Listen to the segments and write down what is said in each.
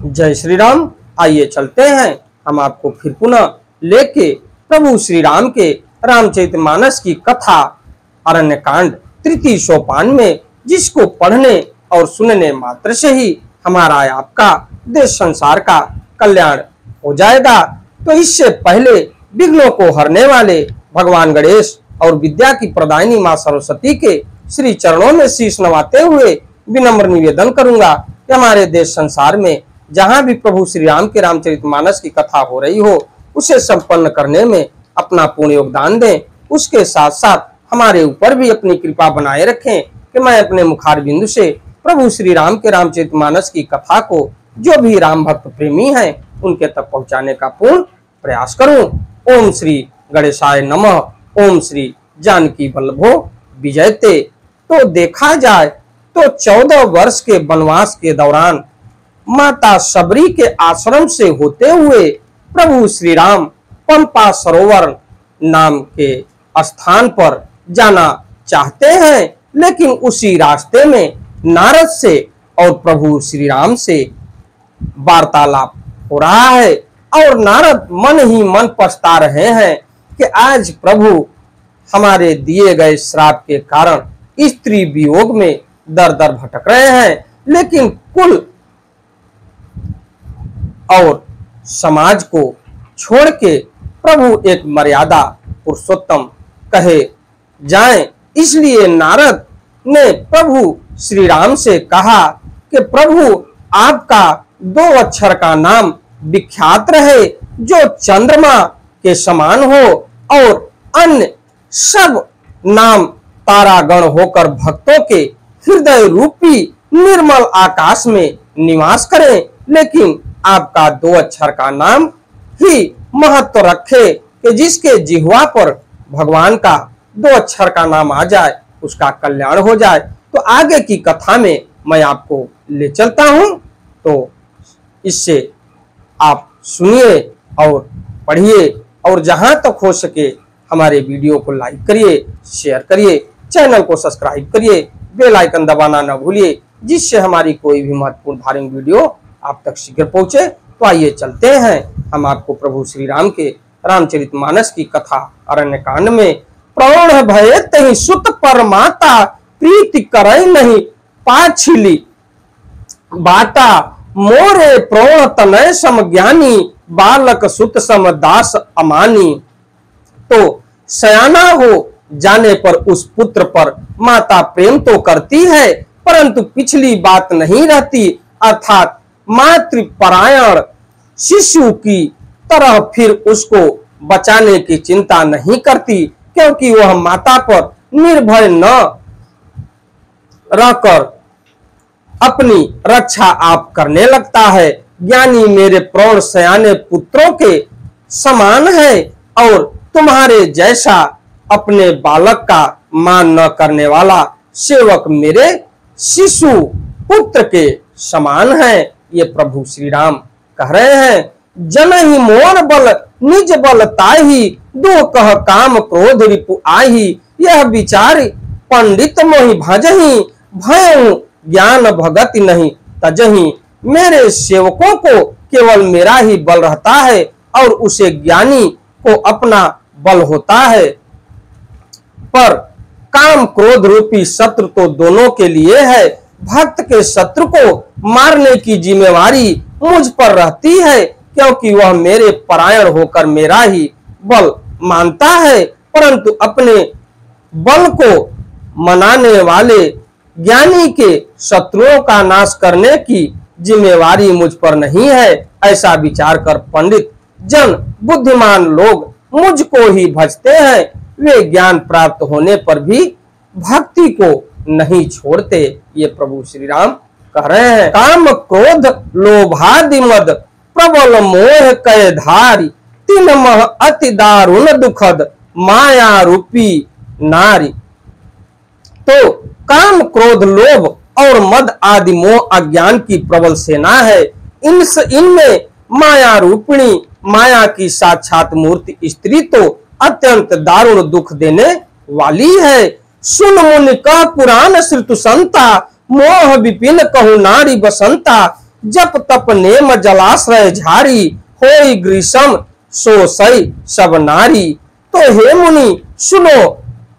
जय श्री राम। आइए चलते हैं हम आपको फिर पुनः लेके प्रभु श्री राम के रामचरितमानस की कथा अरण्य कांड तृतीय सोपान में, जिसको पढ़ने और सुनने मात्र से ही हमारा आपका देश संसार का कल्याण हो जाएगा। तो इससे पहले विघ्नों को हरने वाले भगवान गणेश और विद्या की प्रदायिनी मां सरस्वती के श्री चरणों में शीश नवाते हुए विनम्र निवेदन करूंगा कि हमारे देश संसार में जहां भी प्रभु श्री राम के रामचरितमानस की कथा हो रही हो, उसे संपन्न करने में अपना पूर्ण योगदान दें। उसके साथ साथ हमारे ऊपर भी अपनी कृपा बनाए रखें कि मैं अपने मुखार बिंदु से प्रभु श्री राम के रामचरितमानस की कथा को जो भी राम भक्त प्रेमी हैं उनके तक पहुंचाने का पूर्ण प्रयास करूं। ओम श्री गणेशाय नमः। ओम श्री जानकी वल्लभो विजयते। तो देखा जाए तो 14 वर्ष के वनवास के दौरान माता सबरी के आश्रम से होते हुए प्रभु श्री राम पंपा सरोवर नाम के स्थान पर जाना चाहते हैं, लेकिन उसी रास्ते में नारद से और प्रभु श्री राम से वार्तालाप हो रहा है और नारद मन ही मन पछता रहे हैं कि आज प्रभु हमारे दिए गए श्राप के कारण स्त्री वियोग में दर दर भटक रहे हैं, लेकिन कुल और समाज को छोड़ के प्रभु एक मर्यादा पुरुषोत्तम कहे जाएं। इसलिए नारद ने प्रभु श्री राम से कहा कि प्रभु आपका 2 अक्षर का नाम विख्यात रहे, जो चंद्रमा के समान हो, और अन्य सब नाम तारागण होकर भक्तों के हृदय रूपी निर्मल आकाश में निवास करें, लेकिन आपका 2 अक्षर का नाम ही महत्व रखे कि जिसके जिह्वा पर भगवान का 2 अक्षर का नाम आ जाए उसका कल्याण हो जाए। तो आगे की कथा में मैं आपको ले चलता हूं, तो इससे आप सुनिए और पढ़िए, और जहां तक हो सके हमारे वीडियो को लाइक करिए, शेयर करिए, चैनल को सब्सक्राइब करिए, बेल आइकन दबाना न भूलिए, जिससे हमारी कोई भी महत्वपूर्ण धार्मिक वीडियो आप तक शीघ्र पहुंचे। तो आइए चलते हैं हम आपको प्रभु श्री राम के रामचरितमानस की कथा अरण्य कांड में। प्राण भय तहि सुत पर माता, प्रीति करई नहीं पाछिली बाटा, मोरे प्रोण तनय सम ज्ञानी, बालक सुत सम दास अमानी। तो सयाना हो जाने पर उस पुत्र पर माता प्रेम तो करती है, परंतु पिछली बात नहीं रहती, अर्थात मातृपरायण शिशु की तरह फिर उसको बचाने की चिंता नहीं करती, क्योंकि वह माता पर निर्भय न रहकर अपनी रक्षा आप करने लगता है। ज्ञानी मेरे प्राण सयाने पुत्रों के समान है, और तुम्हारे जैसा अपने बालक का मान न करने वाला सेवक मेरे शिशु पुत्र के समान है। ये प्रभु श्री राम कह रहे हैं। जन ही मोर बल निज बल ताही, दो कह काम क्रोध रिपु आही, यह विचार पंडित मोहि भजही, भयउ ज्ञान भगति नहीं तजही। मेरे सेवकों को केवल मेरा ही बल रहता है, और उसे ज्ञानी को अपना बल होता है, पर काम क्रोध रूपी शत्रु तो दोनों के लिए है। भक्त के शत्रु को मारने की जिम्मेवारी मुझ पर रहती है, क्योंकि वह मेरे परायण होकर मेरा ही बल मानता है, परंतु अपने बल को मनाने वाले ज्ञानी के शत्रुओं का नाश करने की जिम्मेवारी मुझ पर नहीं है। ऐसा विचार कर पंडित जन बुद्धिमान लोग मुझको ही भजते हैं। वे ज्ञान प्राप्त होने पर भी भक्ति को नहीं छोड़ते। ये प्रभु श्री राम कह रहे हैं। काम क्रोध लोभादि मद, प्रबल मोह कय धारी, तीन मह अति दारुण दुखद, माया रूपी नारी। तो काम क्रोध लोभ और मद आदि मोह अज्ञान की प्रबल सेना है। इनमें माया रूपिणी माया की साक्षात मूर्ति स्त्री तो अत्यंत दारुण दुख देने वाली है। सुन मुनि कह पुराण श्रुतु संता, मोह विपिन कहु नारी बसंता, जप तप नेम जलाश्रय झारी, होई ग्रीष्म सो सई सब नारी। तो हे मुनि सुनो,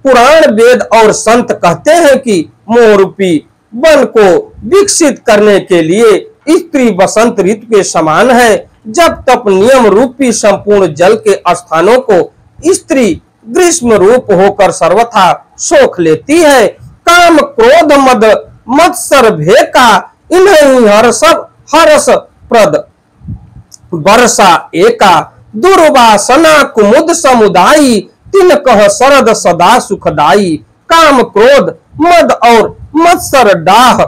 पुराण वेद और संत कहते हैं कि मोह रूपी वन को विकसित करने के लिए स्त्री बसंत ऋतु के समान है। जब तप नियम रूपी संपूर्ण जल के स्थानों को स्त्री ग्रीष्म रूप होकर सर्वथा सोख लेती है। काम क्रोध मद मत्सर भेका, इन्हीं हरस प्रद वर्षा एका। दुर्वासना कुमुद समुदायी, तिन कह शरद सदा सुखदाई। काम क्रोध मद और मत्सर डाह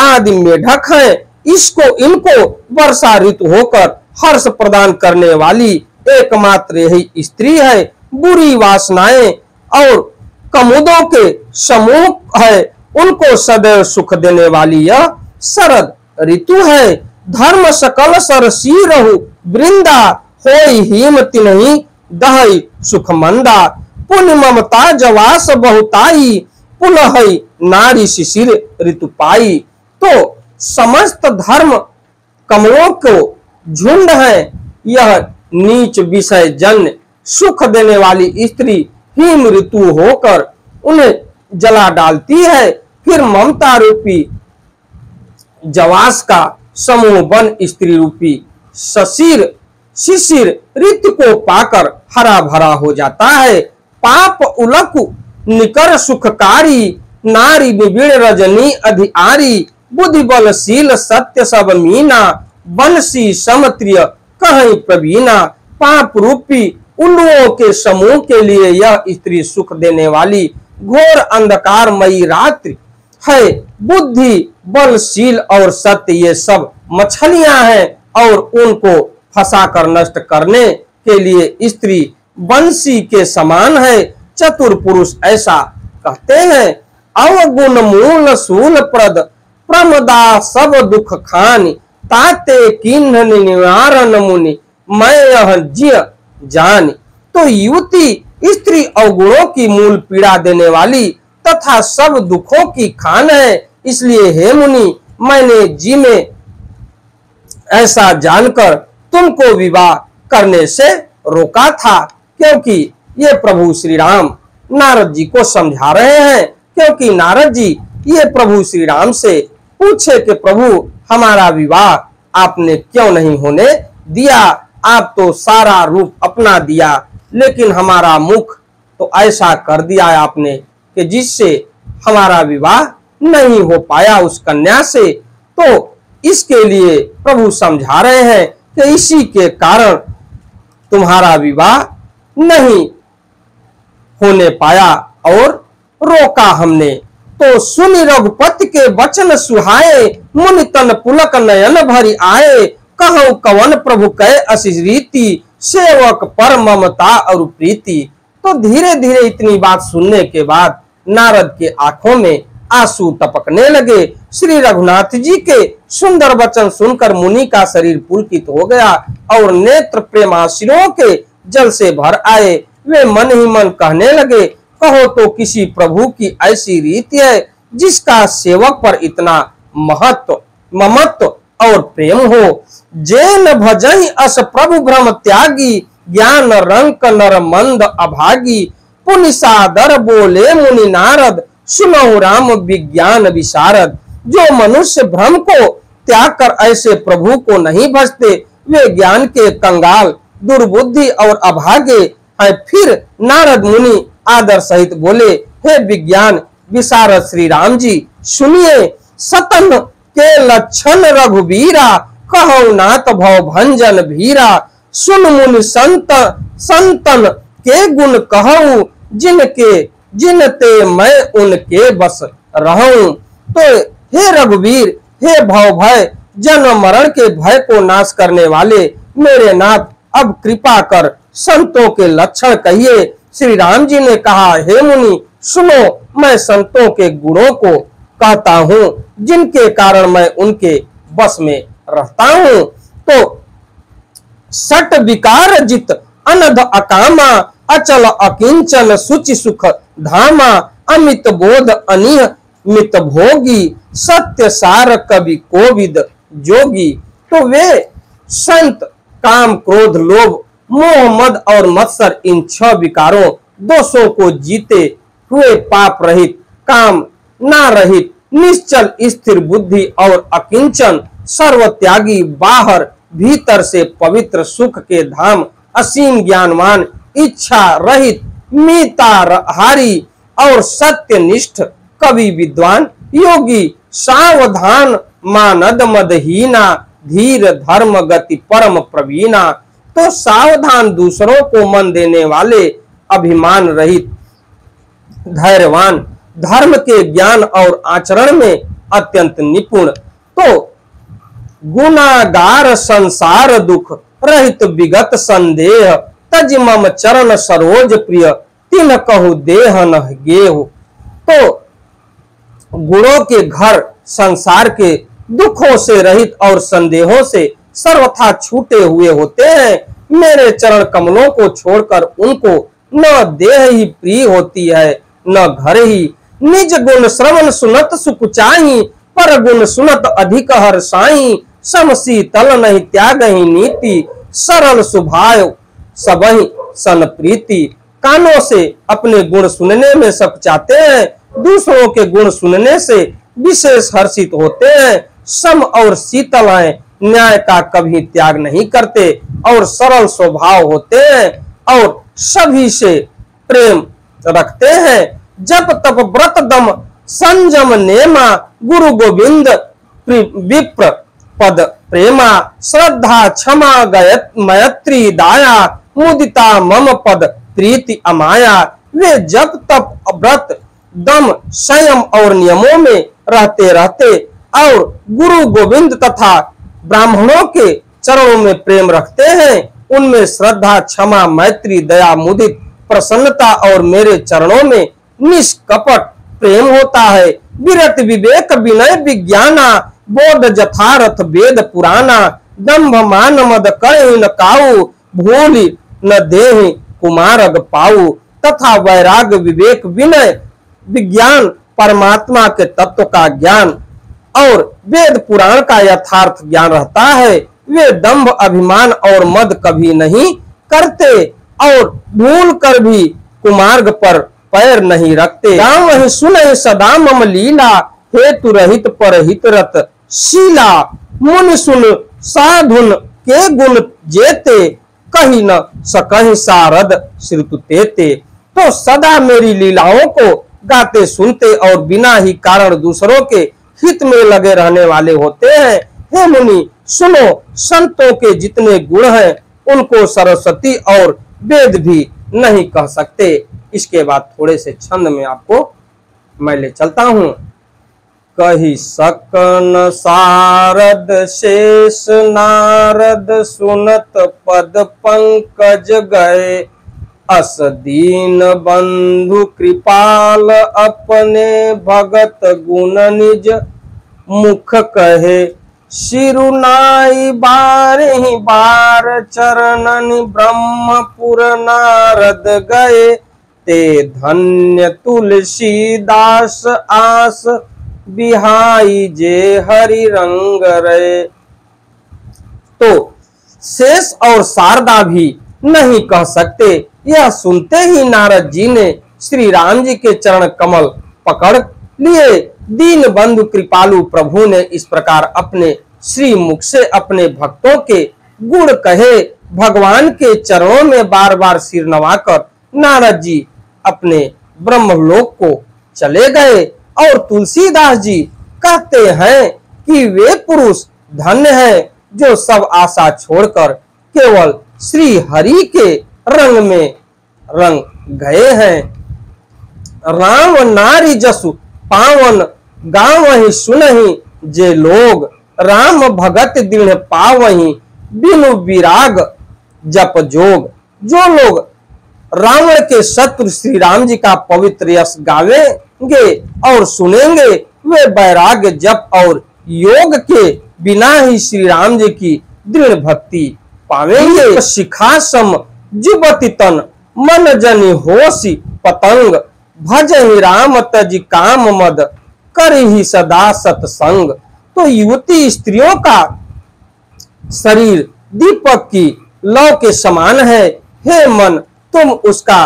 आदि मेढक है, इसको इनको वर्षा ऋतु होकर हर्ष प्रदान करने वाली एकमात्र यही स्त्री है। बुरी वासनाएं और कमुदों के समूह है, उनको सदैव सुख देने वाली यह शरद ऋतु है। धर्म सकल सरसी रहु वृंदा, होई हिम तिन्ही दहई सुख मंदा। पुण्य ममता जवास बहुताई, पुनः नारी शिशिर ऋतु पाई। तो समस्त धर्म कमलों को झुंड है, यह नीच विषय जन्य सुख देने वाली स्त्री हिम ऋतु होकर उन्हें जला डालती है। फिर ममता रूपी जवास का समूह बन स्त्री रूपी शिशिर ऋतु को पाकर हरा भरा हो जाता है। पाप उलकु निकर सुखकारी, नारी निबिड़ रजनी अधिआरी। बुद्धि बलशील सत्य सब मीना, बंसी समत्रिय कहीं प्रवीणा। पाप रूपी उल्लुओं के समूह के लिए यह स्त्री सुख देने वाली घोर अंधकारमयी रात्रि है। बुद्धि बलशील और सत्य ये सब मछलियां हैं और उनको फंसाकर नष्ट करने के लिए स्त्री बंसी के समान है। चतुर पुरुष ऐसा कहते हैं। अवगुण मूल सूल प्रद, प्रमदा सब दुख खानी। ताते किन्ह निवारण मुनि, मैं यह जिय जानी। तो युवती स्त्री अवगुणों की मूल पीड़ा देने वाली तथा सब दुखों की खान है। इसलिए हे मुनि, मैंने जी में ऐसा जानकर तुमको विवाह करने से रोका था। क्योंकि ये प्रभु श्री राम नारद जी को समझा रहे हैं। क्योंकि नारद जी ये प्रभु श्री राम से पूछे कि प्रभु हमारा विवाह आपने क्यों नहीं होने दिया? आप तो सारा रूप अपना दिया, लेकिन हमारा मुख तो ऐसा कर दिया आपने कि जिससे हमारा विवाह नहीं हो पाया उस कन्या से। तो इसके लिए प्रभु समझा रहे हैं कि इसी के कारण तुम्हारा विवाह नहीं होने पाया और रोका हमने। तो सुनि रघुपति के वचन सुहाए, मुनि तन पुलक नयन भरी आए। कहूं कवन प्रभु कहे असिस रीति, सेवक पर ममता और प्रीति। तो धीरे धीरे इतनी बात सुनने के बाद नारद के आंखों में आंसू टपकने लगे। श्री रघुनाथ जी के सुंदर वचन सुनकर मुनि का शरीर पुलकित हो गया और नेत्र प्रेमाश्रुओं के जल से भर आए। वे मन ही मन कहने लगे, कहो तो किसी प्रभु की ऐसी रीति है जिसका सेवक पर इतना महत्व ममत्व और प्रेम हो। जैन भजई अस प्रभु भ्रम त्यागी, ज्ञान रंक नर मंद अभागी। पुनि सादर बोले मुनि नारद, सुनो राम विज्ञान विशारद। जो मनुष्य भ्रम को त्याग कर ऐसे प्रभु को नहीं भजते, वे ज्ञान के कंगाल दुर्बुद्धि और अभागे है। फिर नारद मुनि आदर सहित बोले, हे विज्ञान विशारद श्री राम जी, सुनिए सतन के लक्षण रघुबीरा। कहो नाथ भव भंजन भीरा। सुन मुनि संतन के गुण कहूं, जिनते मैं उनके बस रहूं। तो हे रघुवीर, हे भव भय जन्म मरण के भय को नाश करने वाले मेरे नाथ, अब कृपा कर संतों के लक्षण कहिए। श्री राम जी ने कहा, हे मुनि सुनो, मैं संतों के गुणों को कहता हूँ जिनके कारण मैं उनके बस में रहता हूँ। तो सट विकार जित अनध अकामा, अचल अकिंचन सुचि सुख धामा। अमित बोध अनियमित भोगी, सत्य सार कवि कोविद जोगी, तो वे संत काम, क्रोध, लोभ, मोह, मद और मत्सर, इन 6 विकारों दोषों को जीते हुए पाप रहित, काम ना रहित, निश्चल स्थिर बुद्धि और अकिंचन, सर्व त्यागी, बाहर भीतर से पवित्र, सुख के धाम, असीम ज्ञानवान, इच्छा रहित, मिताहारी और सत्यनिष्ठ, कवि, विद्वान, योगी, सावधान, मानद मदहीना, धीर, धर्म, गति, परम प्रवीणा। तो सावधान, दूसरों को मन देने वाले, अभिमान रहित, धैर्यवान, धर्म के ज्ञान और आचरण में अत्यंत निपुण, तो गुनागार, संसार दुख रहित, विगत संदेह, तज मम चरण सरोज प्रिय, तिन कहु देह न गेहु। तो गुणों के घर, संसार के दुखों से रहित और संदेहों से सर्वथा छूटे हुए होते हैं। मेरे चरण कमलों को छोड़कर उनको न देह ही प्रिय होती है, न घर ही। निज गुण श्रवण सुनत सुख चाही, पर गुण सुनत अधिक हर्षाई। सम शीतल नहीं त्यागहि नीति, सरल स्वभाव सबहि सन प्रीति। कानों से अपने गुण सुनने में सब चाहते हैं, दूसरों के गुण सुनने से विशेष हर्षित होते हैं। सम और शीतल हैं, न्याय का कभी त्याग नहीं करते और सरल स्वभाव होते हैं और सभी से प्रेम रखते हैं। जप तप व्रत दम संयम नेमा, गुरु गोविंद विप्र पद प्रेमा। श्रद्धा क्षमा मैत्री दाया, मुदिता मम पद प्रीति अमाया। वे जप तप व्रत दम संयम और नियमों में रहते रहते और गुरु गोविंद तथा ब्राह्मणों के चरणों में प्रेम रखते हैं। उनमें श्रद्धा, क्षमा, मैत्री, दया, मुदित, प्रसन्नता और मेरे चरणों में निष्कपट प्रेम होता है। विरत, विवेक, विनय, विज्ञाना, बोध यथार्थ वेद पुराना। दंभ मान मद करें न काऊ, भूलि न देहि कुमारग पाऊ। तथा वैराग, विवेक, विनय, विज्ञान, परमात्मा के तत्व का ज्ञान और वेद पुराण का यथार्थ ज्ञान रहता है। वे दंभ, अभिमान और मद कभी नहीं करते और भूल कर भी कुमार्ग पर पैर नहीं रखते। गाँव वही सुने सदा मम लीला, हेतु रहित परहित रत शीला। मुनि सुन साधुन के गुण जेते, कही न सकहि सारद श्रुतु तेते। तो सदा मेरी लीलाओं को गाते सुनते और बिना ही कारण दूसरों के हित में लगे रहने वाले होते हैं। हे मुनि सुनो, संतों के जितने गुण हैं उनको सरस्वती और वेद भी नहीं कह सकते। इसके बाद थोड़े से छंद में आपको मैं ले चलता हूं। कही सकन सारद शेष नारद, सुनत पद पंकज गए। अस दीन बंधु कृपाल, अपने भगत गुण निज मुख कहे। शिरुनाई बारहि बार, चरणन ब्रह्मपुर नारद गए। ते धन्य तुलसीदास आस, बिहाई जे हरि रंग रे। तो शेष और शारदा भी नहीं कह सकते। यह सुनते ही नारद जी ने श्री राम जी के चरण कमल पकड़ लिए। दीन बंधु कृपालु प्रभु ने इस प्रकार अपने श्री मुख से अपने भक्तों के गुण कहे। भगवान के चरणों में बार बार सिर नवाकर नारद जी अपने ब्रह्मलोक को चले गए। और तुलसीदास जी कहते हैं कि वे पुरुष धन्य हैं जो सब आशा छोड़कर केवल श्री हरि के रंग में रंग गए हैं। राम नारी जसु पावन, गाँव ही सुनहि जे लोग। राम भगत दृढ़ पावहि, बिनु विराग जप जोग। जो लोग रावण के शत्रु श्री राम जी का पवित्र यश गावेंगे और सुनेंगे, वे वैराग्य जप और योग के बिना ही श्री राम जी की दृढ़ भक्ति पावेंगे। शिखा सम जुबति तन, मन जनि होसी पतंग। भजहि राम तज काम मद, करहि सदा सत्संग। तो युवती स्त्रियों का शरीर दीपक की लौ के समान है। हे मन, तुम उसका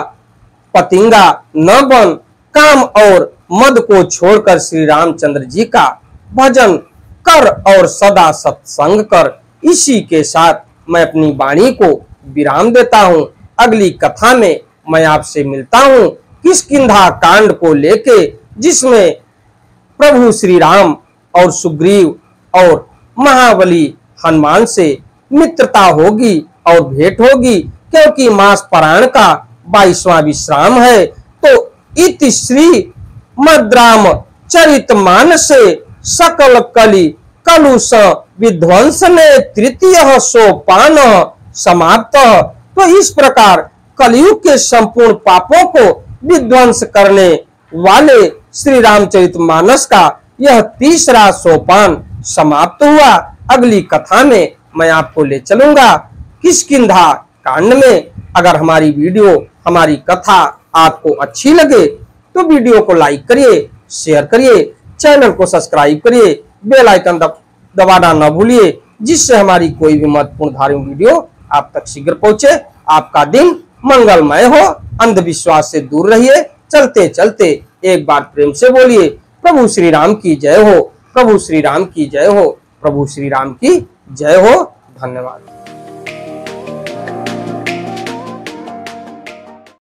पतिंगा न बन। काम और मद को छोड़कर श्री रामचंद्र जी का भजन कर और सदा सत्संग कर। इसी के साथ मैं अपनी वाणी को विराम देता हूँ। अगली कथा में मैं आपसे मिलता हूँ किष्किंधा कांड को लेके, जिसमें प्रभु श्री राम और सुग्रीव और महाबली हनुमान से मित्रता होगी और भेंट होगी, क्योंकि मास पुराण का 22वां विश्राम है। तो इति श्री मद्राम चरितमानसे सकल कलि कलुष विध्वंस ने तृतीय सोपान समाप्त। तो इस प्रकार कलयुग के संपूर्ण पापों को विध्वंस करने वाले श्री रामचरितमानस का यह तीसरा सोपान समाप्त हुआ। अगली कथा में मैं आपको ले चलूंगा किष्किंधा कांड में। अगर हमारी वीडियो, हमारी कथा आपको अच्छी लगे तो वीडियो को लाइक करिए, शेयर करिए, चैनल को सब्सक्राइब करिए, बेल आइकन दबाना न भूलिए, जिससे हमारी कोई भी महत्वपूर्ण धार्मिक वीडियो आप तक शीघ्र पहुंचे। आपका दिन मंगलमय हो। अंधविश्वास से दूर रहिए। चलते चलते एक बार प्रेम से बोलिए, प्रभु श्री राम की जय हो, प्रभु श्री राम की जय हो, प्रभु श्री राम की जय हो। धन्यवाद।